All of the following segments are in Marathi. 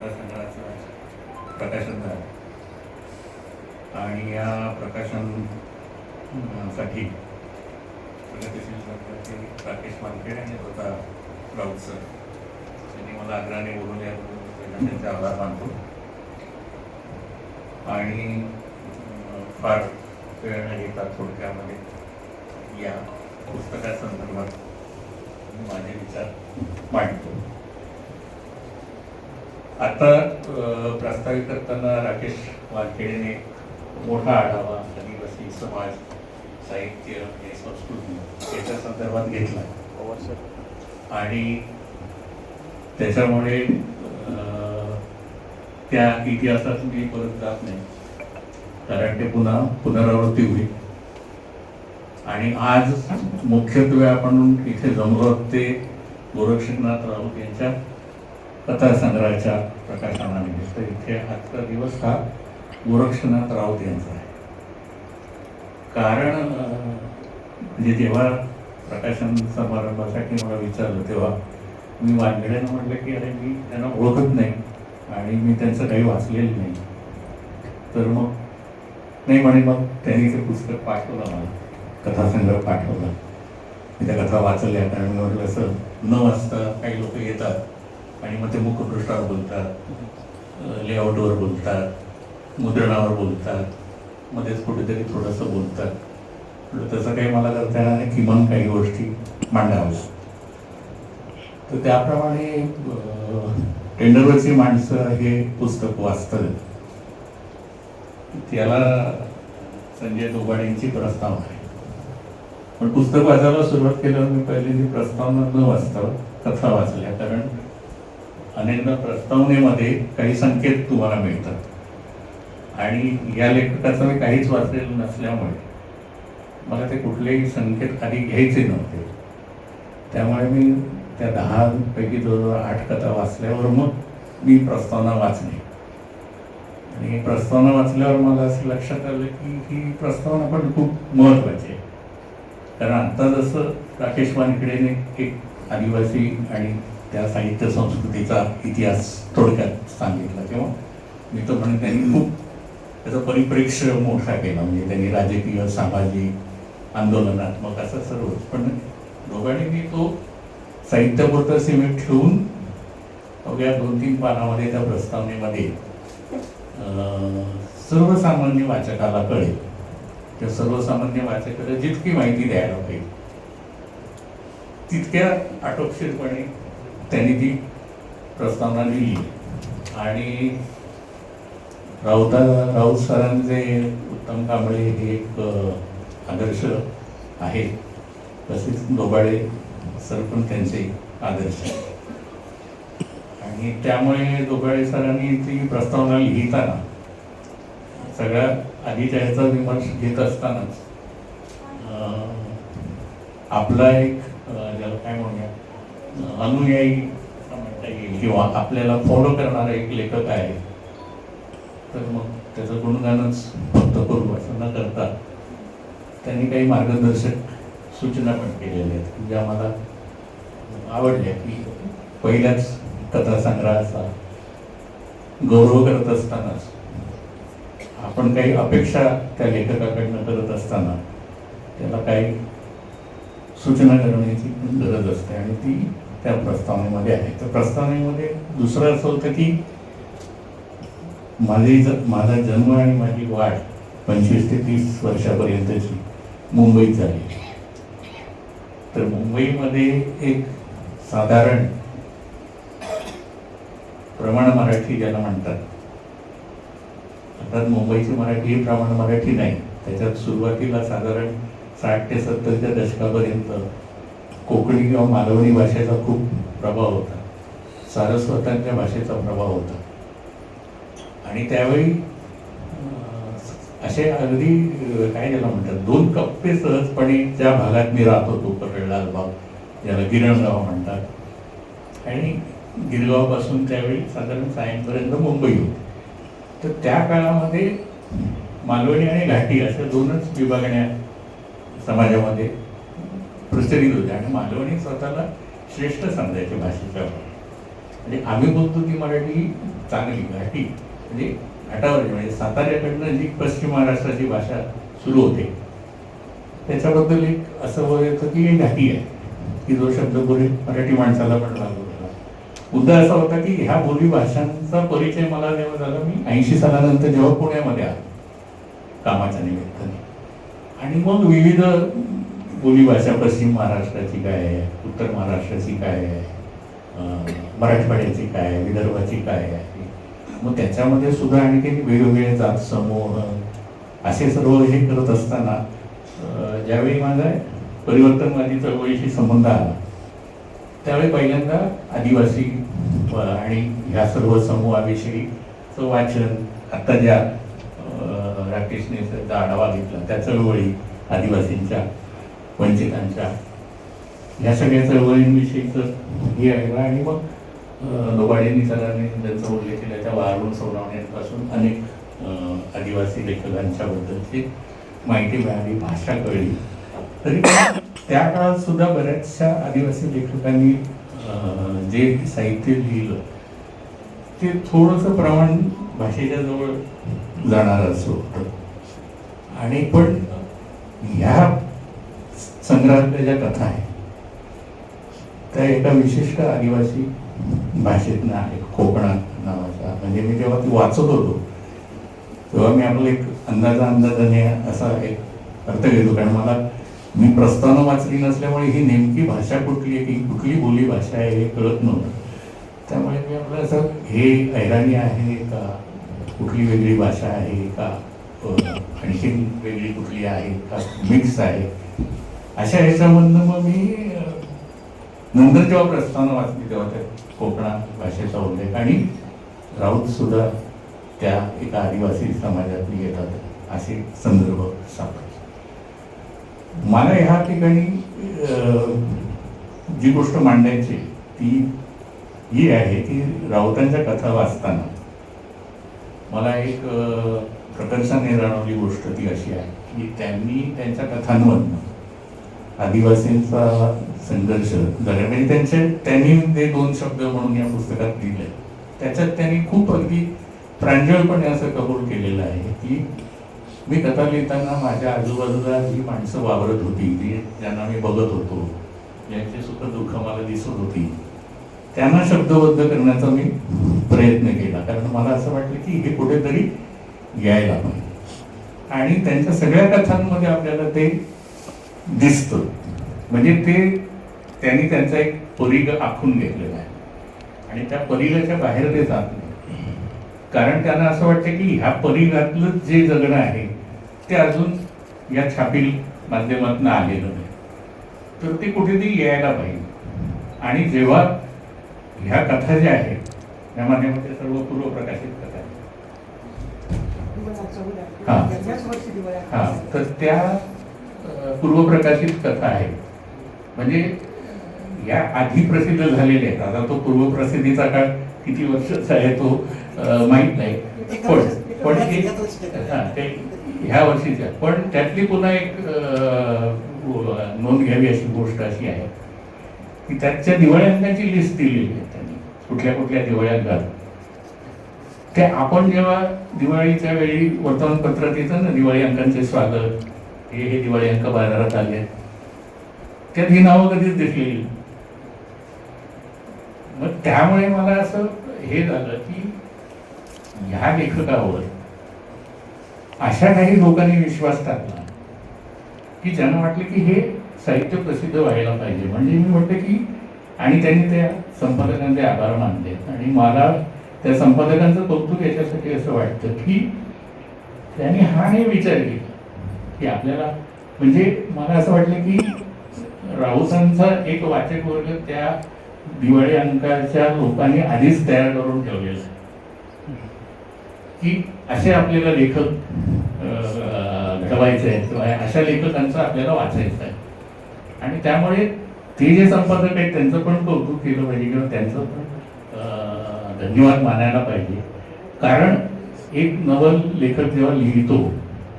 संग्रहाचं प्रकाशन झालं आणि या प्रकाशनासाठी प्रगतीशील संघाचे राकेश मानखेडे आणि स्वतः राऊत सर यांनी मला आग्रहाने बोलवले याबद्दल त्यांचे आभार मानतो. आणि फार वेळ न घेता थोडक्यामध्ये या पुस्तकासंदर्भात माझे विचार मांडतो. आता प्रस्तावित करताना राकेश वानखेडेने मोठा आढावा आदिवासी समाज, साहित्य आणि संस्कृती याच्या संदर्भात घेतला आणि त्याच्यामुळे त्या इतिहासात मी परत जात नाही, कारण ते पुन्हा पुनरावृत्ती होईल. आणि आज मुख्यत्वे आपण इथे जमलो ते गोरक्षनाथ राऊत यांच्या कथासंग्रहाच्या प्रकाशनानिमित्त. इथे आजचा दिवस हा गोरक्षनाथ राऊत यांचा आहे. कारण म्हणजे जेव्हा प्रकाशन समारंभासाठी मला विचारलं तेव्हा मी वानखेडेंना म्हटलं की अरे मी त्यांना ओळखत नाही आणि मी त्यांचं काही वाचलेलं नाही. तर मग नाही म्हणे, मग त्यांनी ते पुस्तक पाठवलं, मला कथासंग्रह पाठवला. मी त्या कथा वाचल्या, कारण मी म्हटलं असं न वाचता काही लोक येतात आणि मग ते मुखपृष्ठावर बोलतात, लेआउटवर बोलतात, मुद्रणावर बोलतात, मध्येच कुठेतरी थोडंसं बोलतात. तसं काही मला करता येणार नाही, किमान काही गोष्टी मांडाव्या. तर त्याप्रमाणे टेंडरवरची माणसं हे पुस्तक वाचतात. त्याला संजय दोबाडेंची प्रस्तावना आहे. पण पुस्तक वाचायला सुरुवात केल्यावर मी पहिल्यांदा प्रस्तावना न वाचता कथा वाचल्या, कारण अनेकदा प्रस्तावनेमध्ये काही संकेत तुम्हाला मिळतात आणि या लेखकाचं मी काहीच वाचलेलं नसल्यामुळे मला ते कुठलेही संकेत आधी घ्यायचे नव्हते. त्यामुळे मी त्या 10 पैकी 8 कथा वाचल्यावर मग मी प्रस्तावना वाचली. आणि प्रस्तावना वाचल्यावर मला असं लक्षात आलं की ही प्रस्तावना पण खूप महत्त्वाची आहे. कारण आत्ता जसं राकेश वानखेडेने एक आदिवासी आणि त्या साहित्य संस्कृतीचा इतिहास थोडक्यात सांगितला, तेव्हा मी तर म्हणेन त्यांनी खूप त्याचा परिप्रेक्ष्य मोठा केला. म्हणजे त्यांनी राजकीय, सामाजिक, आंदोलनात्मक असं सर्वच. पण दोघांनी तो साहित्यापुरता सीमित ठेवून अवघ्या 2-3 पानामध्ये त्या प्रस्तावनेमध्ये सर्वसामान्य वाचकाला कळेल, त्या सर्वसामान्य वाचकाला जितकी माहिती द्यायला पाहिजे तितक्या आटोपशीरपणे त्यांनी ती प्रस्तावना लिहिली. आणि राऊत सरांचे उत्तम कांबळे हे एक आदर्श आहे, तसेच दोबाडे सर पण त्यांचे आदर्श आहे. आणि त्यामुळे दोबाडे सरांनी ती प्रस्तावना लिहिताना सगळ्या आधीच्या ह्याचा विमर्श घेत असतानाच आपला एक ज्याला काय म्हणूया अनुयायी म्हणता येईल किंवा आपल्याला फॉलो करणारा एक लेखक आहे, तर मग त्याचं गुणगानच फक्त करू असं न करता त्यांनी काही मार्गदर्शक सूचना पण केलेल्या आहेत ज्या मला आवडल्या. की पहिल्याच कथासंग्रहाचा गौरव करत असतानाच आपण काही अपेक्षा त्या लेखकाकडनं करत असताना त्याला काही सूचना करण्याची गरज असते आणि ती त्या प्रस्तावनेमध्ये आहे. त्या प्रस्तावनेमध्ये दुसरं असं होतं की माझा जन्म आणि माझी वाढ 25 ते 30 वर्षापर्यंतची मुंबईत झाली. तर मुंबईमध्ये एक साधारण प्रमाण मराठी ज्याला म्हणतात, अर्थात मुंबईची मराठी ही प्रमाण मराठी नाही, त्याच्यात सुरुवातीला साधारण 60 ते 70च्या दशकापर्यंत कोकणी किंवा मालवणी भाषेचा खूप प्रभाव होता, सारस्वतांच्या भाषेचा प्रभाव होता. आणि त्यावेळी असे अगदी काय ज्याला म्हणतात 2 कप्पे सहजपणे ज्या भागात मी राहत होतो, परळ लालबाग ज्याला गिरणगाव म्हणतात, आणि गिरगावपासून त्यावेळी साधारण सायंपर्यंत मुंबई होती. तर त्या काळामध्ये मालवणी आणि घाटी अशा 2च विभागण्या समाजामध्ये प्रचलित होत्या आणि मालवणी स्वतःला श्रेष्ठ समजायचे भाषेच्या. म्हणजे आम्ही बोलतो ती मराठी चांगली घाटी म्हणजे घाटावर म्हणजे साताऱ्याकडनं जी पश्चिम महाराष्ट्राची भाषा सुरू होते त्याच्याबद्दल एक असं वर येतं की ही घाटी आहे की जो शब्द पुढे मराठी माणसाला पण लागू झाला. मुद्दा असा होता की ह्या बोली भाषांचा परिचय मला जेव्हा झाला मी 80 सालानंतर जेव्हा पुण्यामध्ये आलो कामाच्या निमित्ताने आणि मग विविध बोलीभाषा पश्चिम महाराष्ट्राची काय आहे, उत्तर महाराष्ट्राची काय आहे, मराठवाड्याची काय आहे, विदर्भाची काय आहे, मग त्याच्यामध्ये सुद्धा आणखी वेगवेगळे जात समूह असे सर्व हे करत असताना ज्यावेळी माझा परिवर्तनवादी चळवळीशी संबंध आला त्यावेळी पहिल्यांदा आदिवासी आणि ह्या सर्व समूहाविषयीचं वाचन आता ज्या राकेशने त्याचा आढावा घेतला त्या चळवळी आदिवासींच्या वंचितांच्या ह्या सगळ्या चळवळींविषयीचं हे ऐकलं आणि मग लोबाडेंनी सरांनी ज्यांचा उल्लेख केला त्या वारून सोनावण्यांपासून अनेक आदिवासी लेखकांच्या बद्दलची माहिती मिळाली, भाषा कळली. तरी त्या काळात सुद्धा बऱ्याचशा आदिवासी लेखकांनी जे साहित्य लिहिलं ते थोडंसं प्रमाण भाषेच्या जवळ जाणार असं होतं. आणि पण ह्या संग्रहातल्या ज्या कथा आहेत त्या एका विशिष्ट आदिवासी भाषेतनं आहे, कोकणात नावाचा. म्हणजे मी जेव्हा ती वाचत होतो तेव्हा मी आपलं एक अंदाजाने असा एक अर्थ घेतो, कारण मला मी प्रस्तावना वाचली नसल्यामुळे ही नेमकी भाषा कुठली आहे, की कुठली बोली भाषा आहे हे कळत नव्हतं. त्यामुळे मी आपलं असं हे ऐराणी आहे का, कुठली वेगळी भाषा आहे का, आणखी वेगळी कुठली आहे का, मिक्स आहे, अशा ह्याच्यामधनं मग मी नंतर जेव्हा प्रस्तावना वाचली तेव्हा त्या कोकणा भाषेचा उल्लेख आणि राऊत सुद्धा त्या एका आदिवासी समाजातली येतात असे संदर्भ सापडले. मला ह्या ठिकाणी जी गोष्ट मांडायची ती ही आहे की राऊतांच्या कथा वाचताना मला एक प्रकर्षाने जाणवली गोष्ट ती अशी आहे की त्यांनी त्यांच्या कथांमधनं आदिवासींचा संघर्ष झाला. म्हणजे त्यांनी ते 2 शब्द म्हणून या पुस्तकात लिहिले त्याच्यात त्यांनी खूप अगदी प्रांजळपणे असं कबूल केलेलं आहे की मी कथा लिहिताना माझ्या आजूबाजूला जी माणसं वावरत होती, जी ज्यांना मी बघत होतो, ज्यांचे सुख दुःख मला दिसत होती, त्यांना शब्दबद्ध करण्याचा मी प्रयत्न केला. कारण मला असं वाटलं की हे कुठेतरी यायला पाहिजे आणि त्यांच्या सगळ्या कथांमध्ये आपल्याला ते दिसतं. म्हणजे त्यांनी त्यांचा एक परिघ आखून घेतलेला आहे आणि त्या परिघाच्या बाहेर ते जात नाही. कारण त्यांना असं वाटतं की ह्या परिघातलं जे जगणं आहे ते अजून या छापील माध्यमातून आलेलं नाही, तर ते कुठेतरी यायला पाहिजे. आणि जेव्हा ह्या कथा ज्या आहेत या माध्यमाच्या सर्व पूर्वप्रकाशित कथा आहेत, तर त्या पूर्वप्रकाशित कथा आहेत. म्हणजे या आधी प्रसिद्ध झालेल्या आहेत. आता तो पूर्वप्रसिद्धीचा काळ किती वर्षाचा आहे तो माहीत नाही, पण ह्या वर्षीच्या. पण त्यातली पुन्हा एक नोंद घ्यावी अशी गोष्ट अशी आहे की त्याच्या दिवाळी लिस्ट दिलेली आहे त्यांनी, कुठल्या कुठल्या दिवाळी अंकात. ते आपण जेव्हा दिवाळीच्या वेळी वर्तमानपत्रात येतं ना दिवाळी अंकांचे स्वागत, हे दिवाळी अंक बाजारात आले, त्यात ही नावं कधीच दिसलेली. मग त्यामुळे मला असं हे झालं की ह्या लेखकावर अशा काही लोकांनी विश्वास टाकला की ज्यांना वाटलं की हे साहित्य प्रसिद्ध व्हायला पाहिजे. म्हणजे मी म्हटलं की आणि त्यांनी त्या संपादकांचे आभार मानले आणि मला त्या संपादकांचं कौतुक याच्यासाठी असं वाटतं की त्यांनी हा नाही विचार केला की आपल्याला, म्हणजे मला असं वाटलं की राऊतांचा एक वाचक वर्ग त्या दिवाळी अंकाच्या लोकांनी आधीच तयार करून ठेवलेला आहे की असे आपल्याला लेखक घडवायचे आहेत किंवा अशा लेखकांचं आपल्याला वाचायचं आहे. आणि त्यामुळे ते जे संपादक आहेत त्यांचं पण कौतुक केलं पाहिजे किंवा त्यांचं पण धन्यवाद मानायला पाहिजे. कारण एक नवल लेखक जेव्हा लिहितो,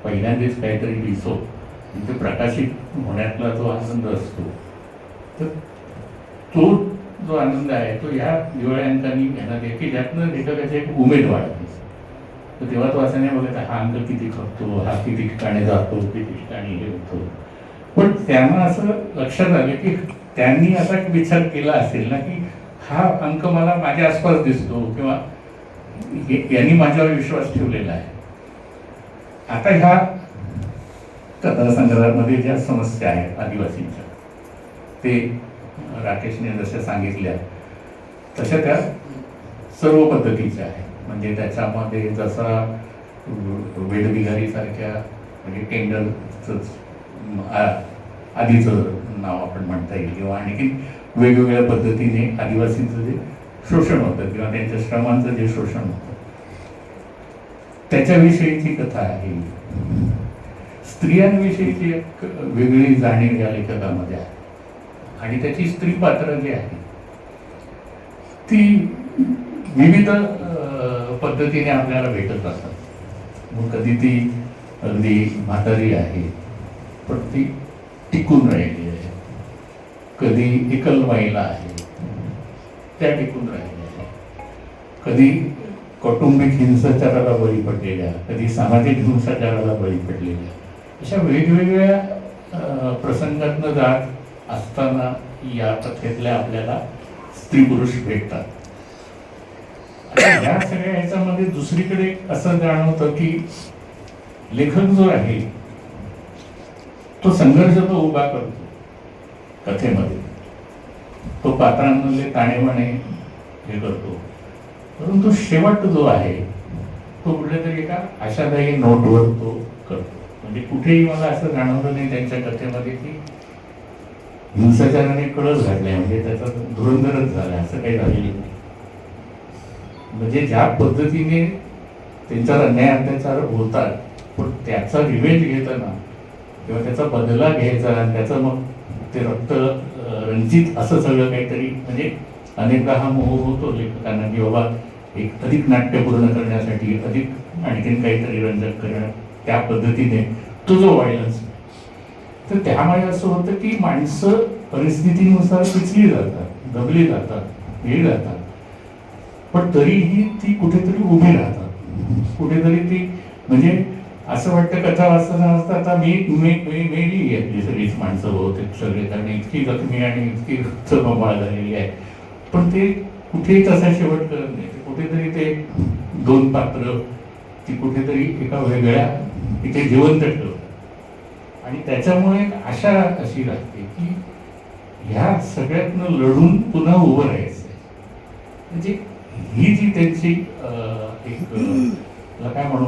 पहिल्यांदाच काहीतरी लिहितो, म्हणजे प्रकाशित होण्यातला जो आनंद असतो तर तो जो आनंद आहे तो ह्या दिवाळ्यांकांनी घेण्यात आहे की ज्यातनं लेखकाची एक उमेद वाढते. तर तेव्हा तो असं नाही बघत हा अंक किती खपतो, हा किती ठिकाणी जातो, किती ठिकाणी हे होतो. पण त्यांना असं लक्षात आलं की त्यांनी असा विचार केला असेल ना की हा अंक मला माझ्या आसपास दिसतो किंवा यांनी माझ्यावर विश्वास ठेवलेला आहे. आता ह्या कथासंग्रहामध्ये ज्या समस्या आहेत आदिवासींच्या, ते राकेशने जशा सांगितल्या तशा त्या सर्व पद्धतीच्या आहेत. म्हणजे त्याच्यामध्ये जसा वेदबिहारीसारख्या म्हणजे टेंडरचंच आधीचं नाव आपण म्हणता येईल किंवा आणखी वेगवेगळ्या पद्धतीने आदिवासींचं जे शोषण होतं किंवा त्यांच्या श्रमांचं जे शोषण होतं त्याच्याविषयीची कथा आहे. स्त्रियांविषयीची एक वेगळी जाणीव या लेखकामध्ये आहे आणि त्याची स्त्री पात्र जी आहे ती विविध पद्धतीने आपल्याला भेटत असतात. मग कधी ती अगदी म्हातारी आहे पण ती टिकून राहिली आहे, कधी एकल महिला आहे त्या टिकून राहिल्या आहे, कधी कौटुंबिक हिंसाचाराला बळी पडलेल्या, कधी सामाजिक हिंसाचाराला बळी पडलेल्या, अशा वेगवेगळ्या प्रसंगातनं जात असताना या कथेतल्या आपल्याला स्त्री पुरुष भेटतात. या सगळ्या ह्याच्यामध्ये दुसरीकडे असं जाणवतं की लेखक जो आहे तो संघर्ष तो उभा करतो कथेमध्ये, तो पात्रांमधले ताणेबाणे हे करतो, परंतु शेवट जो आहे तो कुठेतरी एका आशादायी नोटवर तो करतो. म्हणजे कुठेही मला असं जाणवलं नाही त्यांच्या कथेमध्ये की हिंसाचाराने कळस घातलाय, म्हणजे त्याचा धुरंधरच झालाय, असं काही झालेलं नाही. म्हणजे ज्या पद्धतीने त्यांच्यावर अन्याय अत्याचार होतात पण त्याचा रिवेंज घेताना किंवा त्याचा बदला घ्यायचा आणि त्याचं मग ते रक्त रंजित असं सगळं काहीतरी, म्हणजे अनेकदा हा मोह होतो लेखकांना की बाबा एक अधिक नाट्यपूर्ण करण्यासाठी अधिक आणखीन काहीतरी रंजक करणं, त्या पद्धतीने तो जो व्हायलन्स, तर त्यामुळे असं होतं की माणसं परिस्थितीनुसार पिचली जातात, दबली जातात, हे जातात, पण तरीही ती कुठेतरी उभी राहतात. कुठेतरी ती म्हणजे असं वाटतं कथा वाचताना आता मेली आहे सगळीच माणसं बहुतेक सगळे, कारण इतकी जखमी आणि इतकी चमबाळ झालेली आहे, पण ते कुठेही तसा शेवट करत नाही. कुठेतरी ते दोन पात्र ती कुठेतरी एका वेगळ्या तिथे जिवंत ठेवतात आणि त्याच्यामुळे एक आशा अशी राहते की ह्या सगळ्यातनं लढून पुन्हा उभं राहायचं. म्हणजे ही जी त्यांची एक काय म्हणू,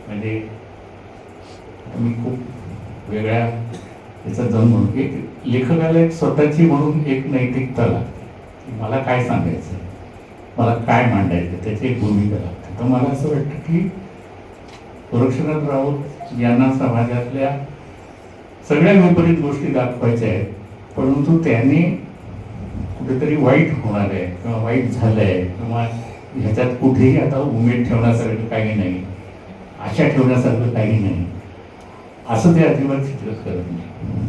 म्हणजे मी खूप वेगळ्या याचा जण म्हणून एक लेखकाला एक स्वतःची म्हणून एक नैतिकता लागते. मला काय सांगायचं, मला काय मांडायचं, त्याची एक भूमिका लागते. तर मला असं वाटतं की गोरक्षनाथ राऊत यांना समाजातल्या सगळ्या विपरीत गोष्टी दाखवायच्या आहेत, परंतु त्यांनी कुठेतरी वाईट होणार आहे किंवा वाईट झालंय किंवा ह्याच्यात कुठेही आता उमेद ठेवण्यासारखं काही नाही, आशा ठेवण्यासारखं काही नाही, असं ते अजिबात चित्रित करत नाही.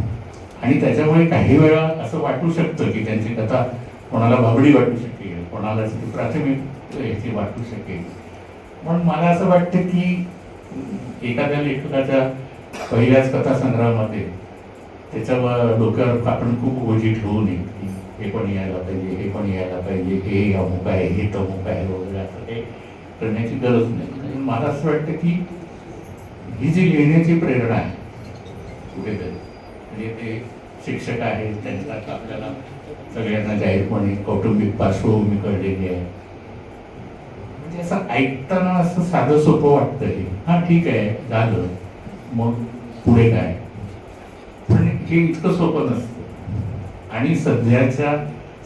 आणि त्याच्यामुळे काही वेळा असं वाटू शकतं की त्यांची कथा कोणाला भाबडी वाटू शकेल, कोणाला प्राथमिक ह्याची वाटू शकेल. पण मला असं वाटतं की एखाद्या लेखकाच्या पहिल्याच कथासंग्रहामध्ये त्याच्यावर डोक्यावर आपण खूप ओझी ठेवू नये की हे पण यायला पाहिजे, हे पण यायला पाहिजे, हे अमुक आहे, हे तमुक आहे वगैरे, असं काही करण्याची गरज नाही. मला असं वाटतं की ही जी लिहिण्याची प्रेरणा आहे कुठेतरी, म्हणजे ते शिक्षक आहेत त्यांच्यात आपल्याला सगळ्यांना जाहीरपणे कौटुंबिक पार्श्वभूमी कळलेली आहे. म्हणजे असं ऐकताना असं साधं सोपं वाटतं हे, हां ठीक आहे झालं, मग पुढे काय, पण हे इतकं सोपं नसतं. आणि सध्याच्या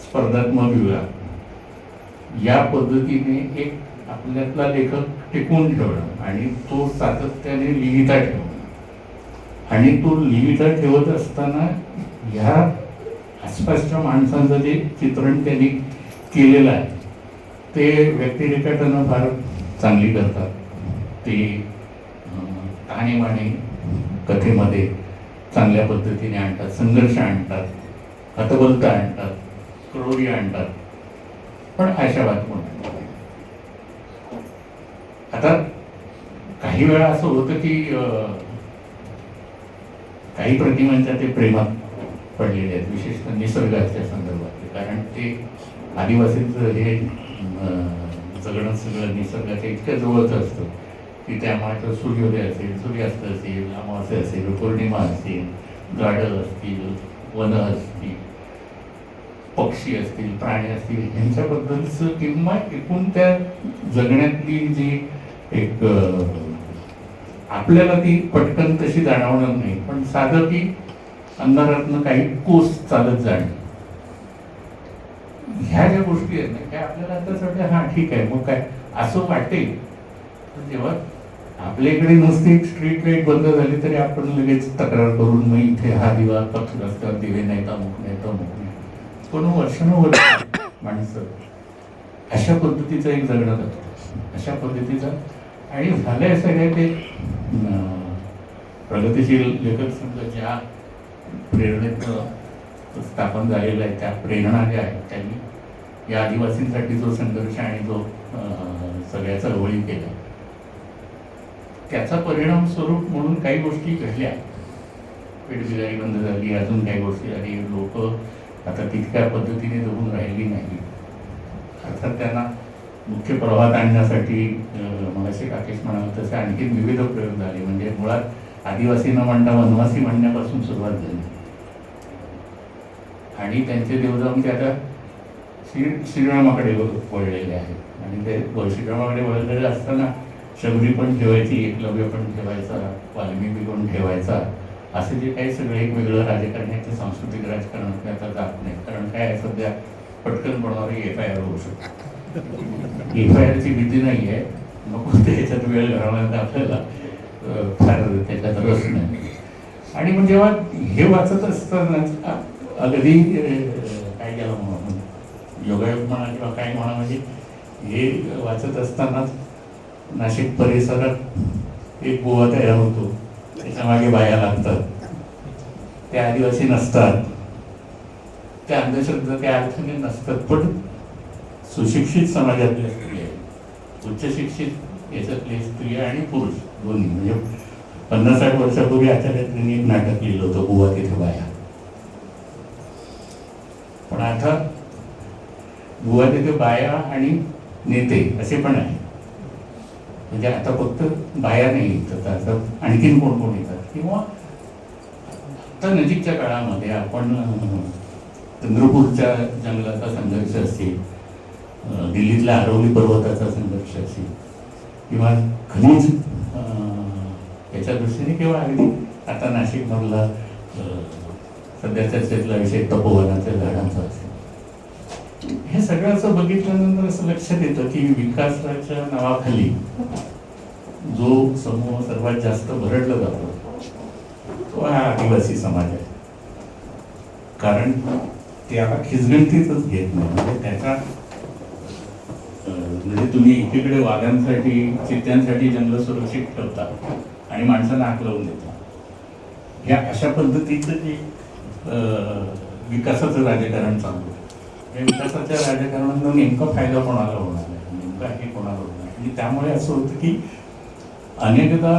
स्पर्धात्मक युगात या पद्धतीने एक आपल्यातला लेखक टिकून ठेवणं आणि तो सातत्याने लिहिता ठेवणं आणि तो लिहिता ठेवत असताना ह्या आसपासच्या माणसांचं जे चित्रण त्यांनी केलेलं आहे ते व्यक्तिरेखाटनं फार चांगली करतात. ते ताणेबाणे कथेमध्ये चांगल्या पद्धतीने आणतात, संघर्ष आणतात, हतबलता आणतात. क्रोरी आणतात, पण आशावाद कोण आणतात? आता काही वेळा असं होतं की काही प्रतिमांच्या ते प्रेमात पडलेले आहेत, विशेषतः निसर्गाच्या संदर्भात. कारण ते आदिवासींचं हे जगणं सगळं निसर्गाच्या इतक्या जवळच असतं की त्यामुळे सूर्योदय असेल, सूर्यास्त असेल, अमावास्या असेल, पौर्णिमा असेल, झाडं असतील, वनं असतील, पक्षी असतील, प्राणी असतील, ह्यांच्याबद्दलचं किंवा एकूण त्या जगण्यातली जी एक आपल्याला ती पटकन तशी जाणवणार नाही, पण साधं की अंधारातनं काही कोस चालत जाणे, ह्या ज्या गोष्टी आहेत ना, त्या आपल्याला आता सगळं हां ठीक आहे मग काय असं वाटेल. पण जेव्हा आपल्या इकडे नुसती स्ट्रीट लाईट बंद झाली तरी आपण लगेच तक्रार करून मग इथे हा दिवा पक्ष रस्त्यावर दिवे नाही, अमुक नाही, तमुक नाही. पण वर्षानुवर्ष माणसं अशा पद्धतीचं एक जगणं जातो, अशा पद्धतीचं. आणि झालंय सगळ्या ते प्रगतीशील लेखक संघ ज्या प्रेरणेत स्थापन झालेलं आहे, त्या प्रेरणा ज्या आहेत त्यांनी या आदिवासींसाठी जो संघर्ष आणि जो सगळ्या चळवळी केल्या, त्याचा परिणाम स्वरूप म्हणून काही गोष्टी घडल्या. पेटबिलारी बंद झाली, अजून काही गोष्टी झाली, लोक आता तितक्या पद्धतीने जगून राहिली नाही. अर्थात त्यांना मुख्य प्रवाहात आणण्यासाठी मगाशी राकेश म्हणाला तसे आणखी विविध प्रयोग झाले. म्हणजे मुळात आदिवासी न म्हणता वनवासी म्हणण्यापासून सुरुवात झाली आणि त्यांचे देवजाम ते आता श्रीरामाकडे वळलेले आहेत. आणि ते श्रीरामाकडे वळलेले असताना शबरी पण ठेवायची, एकलव्य पण ठेवायचा, वाल्मिकी पण ठेवायचा, असे जे काही सगळे एक वेगळं राजकारण आहे ते सांस्कृतिक राजकारणात आता जात नाही. कारण काय आहे, सध्या पटकन बनणारी FIR होऊ शकतो. FIRची भीती नाही आहे, नको त्याच्यात वेळ घालवण्यात आपल्याला फार त्याच्यात रस नाही. आणि मग जेव्हा हे वाचत असताना अगदी काय केलं म्हणून योगायोग म्हणा किंवा काय म्हणा, म्हणजे हे वाचत असतानाच नाशिक परिसरात एक गोवा तयार होतो, त्याच्या मागे बाया लागतात, ते आदिवासी नसतात, त्या अंधश्रद्धा त्या अर्थाने नसतात, पण सुशिक्षित समाजातल्या स्त्रिया, उच्च शिक्षित याच्यातले स्त्रिया आणि पुरुष दोन्ही. म्हणजे 50-60 वर्षापूर्वी आचार्यांनी एक नाटक लिहिलं होतं, गोवा तिथे बाया. पण आता गोवा तिथे बाया आणि नेते असे पण आहे. म्हणजे आता फक्त बाया नाही येतात, आता आणखीन कोण कोण येतात. किंवा आता नजीकच्या काळामध्ये आपण चंद्रपूरच्या जंगलाचा संघर्ष असेल, दिल्लीतल्या आरवली पर्वताचा संघर्ष असेल, किंवा खनिज याच्या दृष्टीने, किंवा अगदी आता नाशिकमधला सध्या चर्चेतला विषय तपोवनाच्या झाडांचा असेल, हे सगळं असं बघितल्यानंतर असं लक्षात येतं की विकासाच्या नावाखाली जो समूह सर्वात जास्त भरडला जातो तो हा आदिवासी समाज आहे. कारण त्याला खिजगणतीच घेत नाही. म्हणजे त्याचा म्हणजे तुम्ही एकीकडे वाघांसाठी, चित्त्यांसाठी जंगल सुरक्षित ठेवता आणि माणसांना आग लावून देता, ह्या अशा पद्धतीचं जे विकासाचं राजकारण चालू आहे. या विकासाच्या राजकारणानं नेमका फायदा कोणाला होणार आहे, नेमका हे कोणाला होणार आहे. आणि त्यामुळे असं होतं की अनेकदा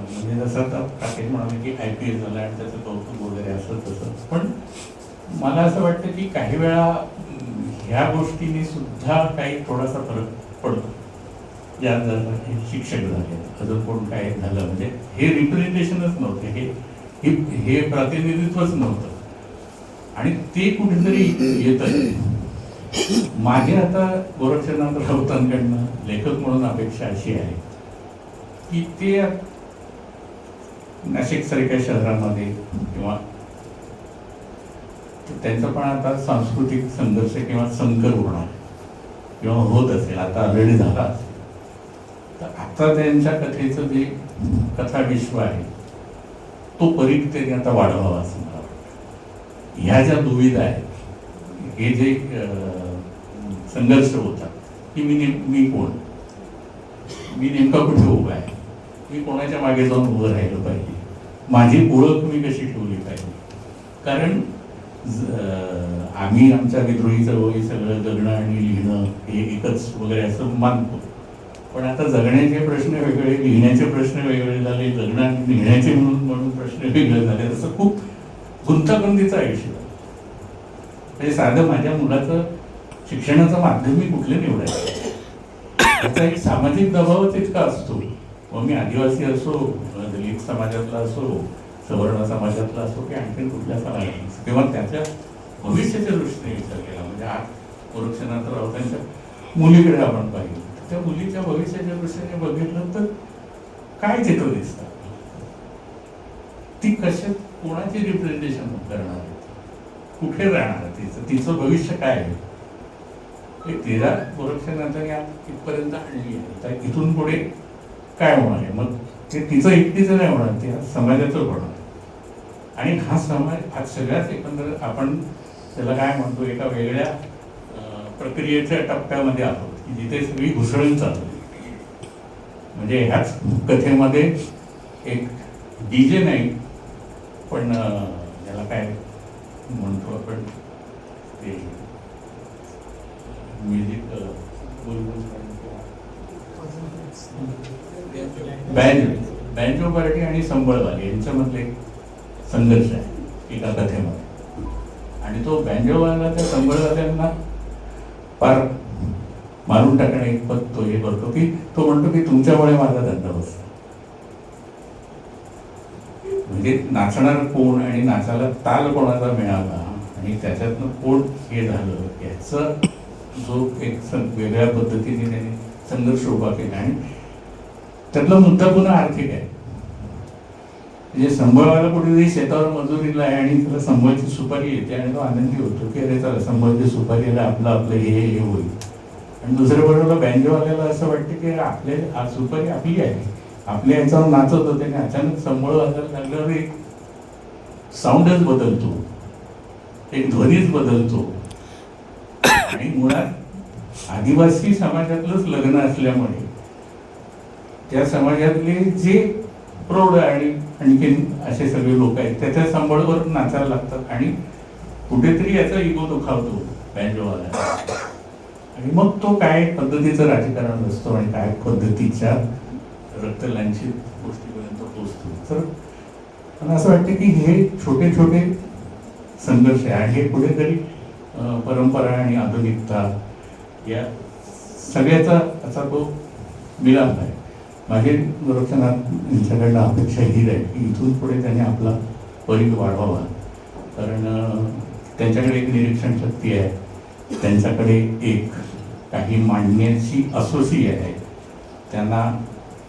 म्हणजे जसं आता राकेश म्हणाले की IPL झालं आणि त्याचं कौतुक वगैरे असं तसं, पण मला असं वाटतं की काही वेळा ह्या गोष्टीने सुद्धा काही थोडासा फरक पडतो. ज्या जर शिक्षक झाले, अजून कोण काय झालं, म्हणजे हे रिप्रेझेंटेशनच नव्हते, हे प्रतिनिधित्वच नव्हतं आणि ते कुठेतरी येत आहे. माझी आता गोरक्षनाथ राऊतांकडनं लेखक म्हणून अपेक्षा अशी आहे की ते नाशिकसारख्या शहरामध्ये किंवा त्यांचं पण आता सांस्कृतिक संघर्ष किंवा संकर होणार किंवा होत असेल, आता ऑलरेडी झाला असेल, तर आता त्यांच्या कथेचं जे कथा विश्व आहे तो परीघ त्यांनी आता वाढवावा असं मला वाटतं. ह्या ज्या दुविधा आहेत, हे जे संघर्ष होतात की मी कोण, मी नेमका कुठे उभा आहे, मी कोणाच्या मागे जाऊन उभं राहिलं पाहिजे, माझी ओळख मी कशी ठेवली पाहिजे. कारण आम्ही आमच्या विद्रोहीचं वय सगळं जगणं आणि लिहिणं हे एकच वगैरे असं मानतो. पण आता जगण्याचे प्रश्न वेगळे, लिहिण्याचे प्रश्न वेगळे झाले, जगणं आणि लिहिण्याचे म्हणून प्रश्न वेगळे झाले. तसं खूप गुंतागुंतीचं आयुष्य. म्हणजे साधं माझ्या मुलाचं शिक्षणाचं माध्यम मी कुठलं निवडायचं, त्याचा एक सामाजिक दबावच इतका असतो. मग मी आदिवासी असो, दलित समाजातला असो, सवर्ण समाजातला असो की आणखी कुठल्या समाजातला, तेव्हा त्याच्या भविष्याच्या दृष्टीने विचार केला. म्हणजे आज गोरक्षनाथ राऊतांच्या मुलीकडे आपण पाहिलं, त्या मुलीच्या भविष्याच्या दृष्टीने बघितलं तर काय चित्र दिसतं, ती कशात कोणाची रिप्रेझेंटेशन करणार आहे, कुठे राहणार, तिचं भविष्य काय आहे. तिला गोरक्षनाथांनी इथपर्यंत आणली आहे, तर इथून पुढे काय होणार आहे. मग ते तिचं एकटीचं नाही होणार, ते समाजाचं होणार. आणि हा समाज आज सगळ्याच एकंदर आपण त्याला काय म्हणतो, एका वेगळ्या प्रक्रियेच्या टप्प्यामध्ये आहोत की जिथे सगळी घुसळण चालू आहे. म्हणजे ह्याच कथेमध्ये एक डीजे नाही, पण याला काय म्हणतो आपण, ते म्युझिक बँजो पार्टी आणि संबळवाले यांच्यामधले संघर्ष आहे एका कथेमध्ये. आणि तो बँजोवाला त्या संबळवाल्यांना फार मारून टाकणं इतपत तो हे करतो की तो म्हणतो की तुमच्यामुळे माझा धंदा बसतो. म्हणजे नाचणार कोण आणि नाचाला ताल कोणाचा मिळाला आणि त्याच्यातनं कोण हे झालं याचा जो एक वेगळ्या पद्धतीने त्याने संघर्ष उभा केला. आणि त्यातला मुद्दा पुन्हा आर्थिक आहे. म्हणजे संबळवाला कुठेतरी शेतावर मजुरीला आहे आणि त्याला संबळची सुपारी येते आणि तो आनंदी होतो की अरे चला संबळची सुपारी आला, आपलं हे होईल. आणि दुसऱ्या बाजूला बँजोवाल्याला असं वाटतं की आपल्या सुपारी आपली आहे, आपल्या याच्यावर नाचत होते आणि अचानक संबळ वाजायला लागल्यावर एक साऊंडच बदलतो, एक ध्वनीच बदलतो. आणि मुळात आदिवासी समाजातलंच लग्न असल्यामुळे त्या समाजातले जे प्रौढ आणि आणखीन असे सगळे लोक आहेत त्याच्या संबळवर नाचायला लागतात आणि कुठेतरी याचा इगो दुखावतो बँजोवाला. आणि मग तो काय पद्धतीचं राजकारण असतो आणि काय पद्धतीच्या रक्तलांछित गोष्टीपर्यंत पोहोचतो. तर मला असं वाटतं की हे छोटे छोटे संघर्ष आहे आणि हे कुठेतरी परंपरा आणि आधुनिकता या सगळ्याचा असा तो मिलाप आहे. माझी गोरक्षनाथ यांच्याकडनं अपेक्षा ही आहे की इथून पुढे त्यांनी आपला परीघ वाढवावा. कारण त्यांच्याकडे एक निरीक्षण शक्ती आहे, त्यांच्याकडे एक काही मांडण्याची असोसी आहे, त्यांना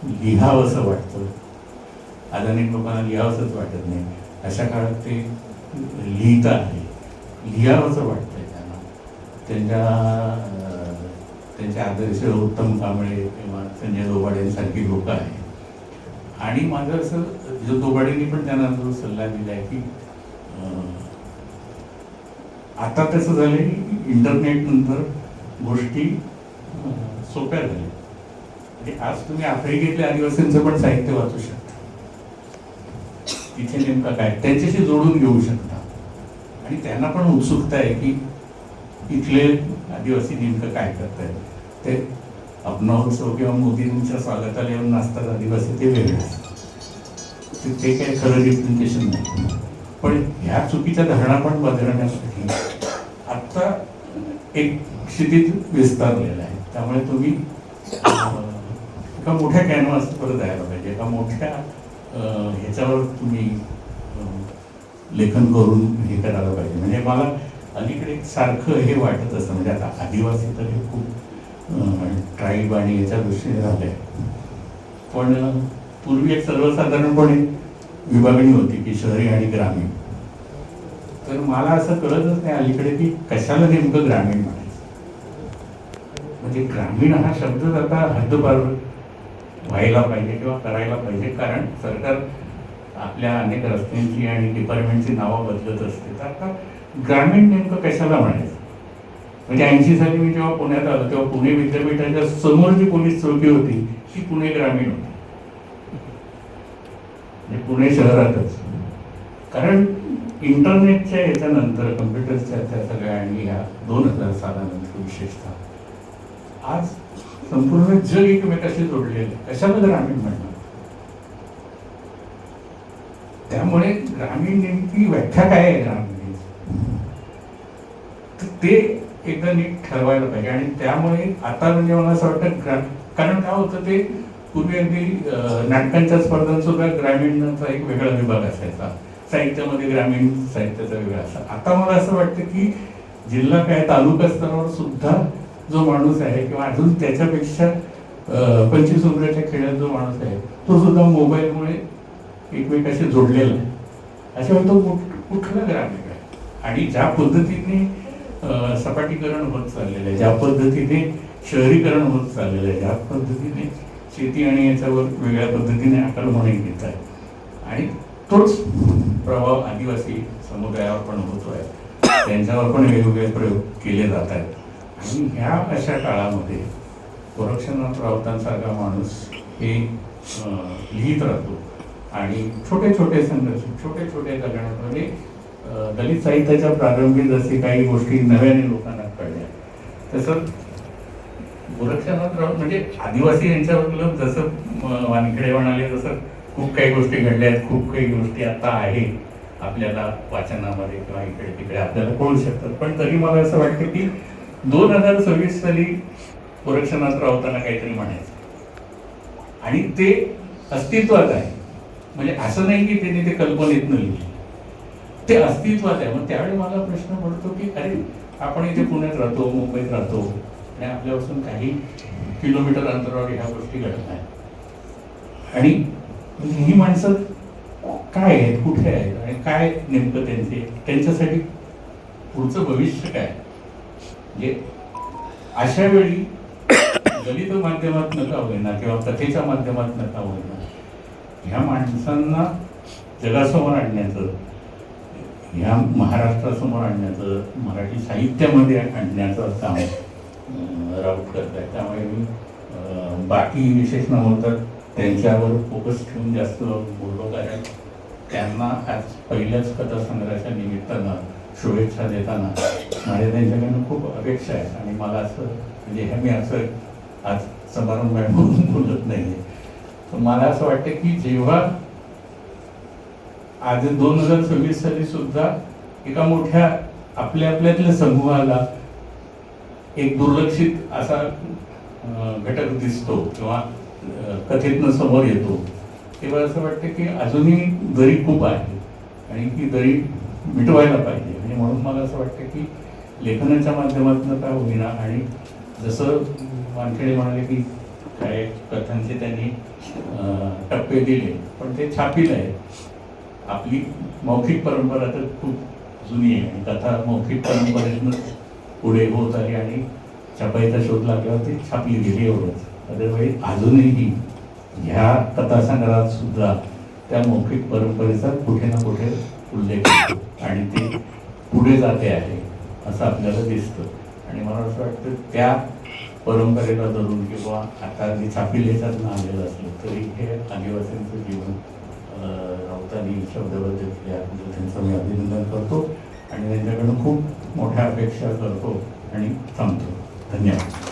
लिहावंसं वाटतं. आज अनेक लोकांना लिहावंसंच वाटत नाही, अशा काळात ते लिहित आहे, लिहावंसं वाटतंय त्यांना. त्यांचे आदर्श उत्तम कांबळे किंवा संजय दोबाडे यांसारखी लोक आहेत. आणि माझं असं जो दोबाडेंनी पण त्यांना जो सल्ला दिला आहे की आता कसं झालं की इंटरनेट नंतर गोष्टी सोप्या झाल्या. म्हणजे आज तुम्ही आफ्रिकेतल्या आदिवासींचं पण साहित्य वाचू शकता, तिथे नेमका काय त्यांच्याशी जोडून घेऊ शकता. आणि त्यांना पण उत्सुकता आहे की इथले आदिवासी नेमकं काय करतायत. ते अपनावोत्सव किंवा मोदींच्या स्वागताला येऊन नाचतात आदिवासी, ते वेगळं, ते काही खरं रिप्रेझेंटेशन नाही. पण ह्या चुकीच्या धारणा पण बदलण्यासाठी आता एक क्षितिज विस्तारलेला आहे. त्यामुळे तुम्ही एका मोठ्या कॅनव्हासवर जायला पाहिजे, एका मोठ्या ह्याच्यावर तुम्ही लेखन करून हे करायला पाहिजे. म्हणजे मला अलीकडे सारखं हे वाटत असतं, म्हणजे आता आदिवासी तर हे खूप ट्राईब आणि याच्या दृष्टीने झालं आहे. पण पूर्वी एक सर्वसाधारणपणे विभागणी होती की शहरी आणि ग्रामीण. तर मला असं कळतच नाही अलीकडे की कशाला नेमकं ग्रामीण म्हणायचं. म्हणजे ग्रामीण हा शब्द आता हद्दपार व्हायला पाहिजे किंवा करायला पाहिजे. कारण सरकार आपल्या अनेक रस्त्यांची आणि डिपार्टमेंटची नावं बदलत असते. तर आता ग्रामीण नेमकं कशाला म्हणायचं. म्हणजे 80 साली मी जेव्हा पुण्यात आलो तेव्हा पुणे विद्यापीठाच्या समोर जी पोलीस चौकी होती ती पुणे ग्रामीण होती, म्हणजे पुणे शहरातच. कारण इंटरनेटच्या याच्यानंतर कम्प्युटरच्या त्या सगळ्या आणि या 2000 सालानंतर विशेषतः आज संपूर्ण जग एकमेकाशी जोडलेलं आहे. कशाला ग्रामीण म्हणणं? त्यामुळे ग्रामीण नेमकी व्याख्या काय आहे ग्रामीण ते एकदा नीट ठरवायला पाहिजे. आणि त्यामुळे आता म्हणजे मला असं वाटतं कारण काय होतं ते पूर्वी अगदी नाटकांच्या स्पर्धांत सुद्धा ग्रामीणचा एक वेगळा विभाग असायचा, साहित्यामध्ये ग्रामीण साहित्याचा वेगळा असा. आता मला असं वाटतं की जिल्हा काय तालुका स्तरावर सुद्धा जो माणूस आहे किंवा अजून त्याच्यापेक्षा 25 उमऱ्याच्या खेळात जो माणूस आहे तो सुद्धा मोबाईलमुळे एकमेकाशी जोडलेला आहे. अशा वेळी तो कुठला ग्रामीण आहे? आणि ज्या पद्धतीने सपाटीकरण होत चाललेलं आहे, ज्या पद्धतीने शहरीकरण होत चाललेलं आहे, ज्या पद्धतीने शेती आणि याच्यावर वेगळ्या पद्धतीने आक्रमण घेत आहे आणि तोच प्रभाव आदिवासी समुदायावर पण होतो आहे, त्यांच्यावर पण वेगवेगळे प्रयोग केले जात आहेत. आणि ह्या अशा काळामध्ये गोरक्षनाथ राऊतांसारखा माणूस हे लिहित राहतो आणि छोटे छोटे संघर्ष, छोटे छोटे जगण्यात म्हणजे दलित साहित्याच्या प्रारंभी जसे काही गोष्टी नव्याने लोकांना कळल्या तसं गोरक्षनाथ राऊत म्हणजे आदिवासी यांच्याबद्दल जसं वानखेडे म्हणाले तसं खूप काही गोष्टी घडल्या आहेत, खूप काही गोष्टी आता आहे आपल्याला वाचनामध्ये किंवा इकडे तिकडे आपल्याला कळू शकतात. पण तरी मला असं वाटतं की 2026 साली गोरक्षनाथ राऊतांना काहीतरी म्हणायचं आणि ते अस्तित्वात आहे. म्हणजे असं नाही की त्यांनी ते कल्पनेतनं लिहिले, ते अस्तित्वात आहे. मग त्यावेळी मला प्रश्न पडतो की अरे आपण इथे पुण्यात राहतो, मुंबईत राहतो आणि आपल्यापासून काही किलोमीटर अंतरावर ह्या गोष्टी घडत आहेत आणि ही माणसं काय आहेत, कुठे आहेत आणि काय नेमकं त्यांच्यासाठी पुढचं भविष्य काय? म्हणजे अशा वेळी दलित माध्यमात नका होईना किंवा कथेच्या माध्यमात नका होईना ह्या माणसांना जगासमोर आणण्याचं, ह्या महाराष्ट्रासमोर आणण्याचं, मराठी साहित्यामध्ये आणण्याचं काम राऊत करत आहे. त्यामुळे मी बाकी विशेष नव्हतं त्यांच्यावर फोकस ठेवून जास्त बोललो, कारण त्यांना आज पहिल्याच कथासंग्रहाच्या निमित्तानं शुभेच्छा देताना माझ्या त्यांच्याकडनं खूप अपेक्षा आहेत. आणि मला असं म्हणजे हे मी असं आज समारंभ आहे म्हणून बोलत नाही आहे, तर मला असं वाटतं की जेव्हा आज 2026 साली सुद्धा एका मोठ्या आपल्यातल्या समूहाला एक दुर्लक्षित असा घटक दिसतो किंवा कथेतनं समोर येतो, तेव्हा असं वाटतं की अजूनही दरी खूप आहे आणि ती दरी मिटवायला पाहिजे. आणि म्हणून मला असं वाटतं की लेखनाच्या माध्यमातून काय होईना आणि जसं वानखेडे म्हणाले की काय कथांचे त्यांनी टप्पे दिले पण ते छापील आहे. आपली मौखिक परंपरा तर खूप जुनी आहे आणि कथा मौखिक परंपरेतून पुढे होत आली आणि छापाईचा शोध लागल्यावर ती छापली गेली एवढंच. अदरवाईज अजूनही ह्या कथासंग्रहात सुद्धा त्या मौखिक परंपरेचा कुठे ना कुठे उल्लेख होतो आणि ते पुढे जाते आहे असं आपल्याला दिसतं. आणि मला असं वाटतं त्या परंपरेला धरून किंवा आता जे छापील याच्यातनं आलेलं असलं तरी हे आदिवासींचं जीवन राऊतांनी शब्दबद्ध केल्याबद्दल त्यांचं मी अभिनंदन करतो आणि त्यांच्याकडून खूप मोठ्या अपेक्षा करतो आणि थांबतो. धन्यवाद.